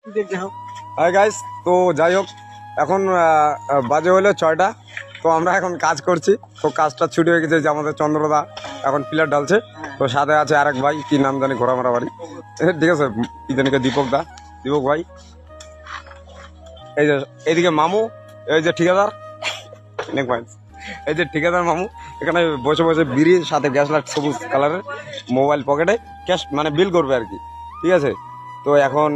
Hi guys, তো যাই হোক এখন বাজে হলো 6টা। তো আমরা এখন কাজ করছি, তো কাজটা ছুটি হয়ে গেছে যে আমাদের চন্দ্রদা এখন পিলার ঢালছে। তো সাথে আছে আরেক ভাই, কি নাম জানি, ঘোরামারা বাড়ি, ঠিক আছে, কি জানি দীপক ভাই। এই যে এইদিকে মামু, এই যে ঠিকাদার, এই যে ঠিকাদার মামু এখানে বসে বসে বিড়ি সাথে গ্যাস লাইট সবুজ কালারের, মোবাইল পকেটে, ক্যাশ মানে বিল করবে আর কি, ঠিক আছে। তো এখন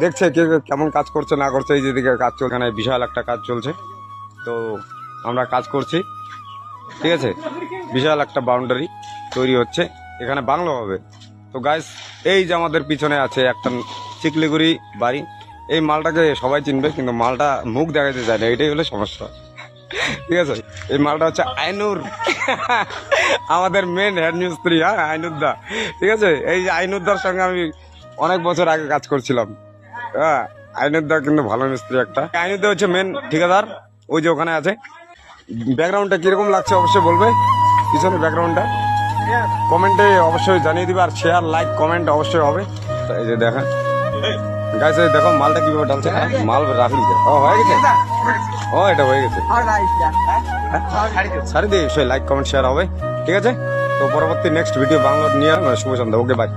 দেখছে কে কেমন কাজ করছে না করছে। এই যেদিকে কাজ চলছে, এখানে বিশাল একটা কাজ চলছে, তো আমরা কাজ করছি, ঠিক আছে। বিশাল একটা বাউন্ডারি তৈরি হচ্ছে, এখানে বাংলো হবে। তো গাইস, এই যে আমাদের পিছনে আছে একটা চিকলিগুড়ি বাড়ি, এই মালটাকে সবাই চিনবে, কিন্তু মালটা মুখ দেখাতে চায় না, এটাই হলো সমস্যা, ঠিক আছে। এই মালটা হচ্ছে আইনুর, আমাদের মেন হেড মিস্ত্রি। হ্যাঁ, আইনুরদা, ঠিক আছে। এই যে আইনুরদার সঙ্গে আমি অনেক বছর আগে কাজ করছিলাম। হ্যাঁ, আইনুরদা কিন্তু ভালো মিস্ত্রি একটা। আইনুরদা হচ্ছে মেন ঠিকাদার, ওই যে ওখানে আছে। ব্যাকগ্রাউন্ডটা কিরকম লাগছে অবশ্যই বলবে, পিছনে ব্যাকগ্রাউন্ডটা কমেন্টে অবশ্যই জানিয়ে দিবে, আর শেয়ার লাইক কমেন্ট অবশ্যই হবে। এই যে দেখেন গাইস, এই দেখো মালটা কিভাবে ঢালছে, মাল রাফিলকে। ও হয়ে গেছে, ও এটা হয়ে গেছে, সারি দিয়ে লাইক কমেন্ট শেয়ার হবে, ঠিক আছে। তো পরবর্তী নেক্সট ভিডিও বাংলা নিয়ে শুভ সন্ধ্যা, ওকে বাই।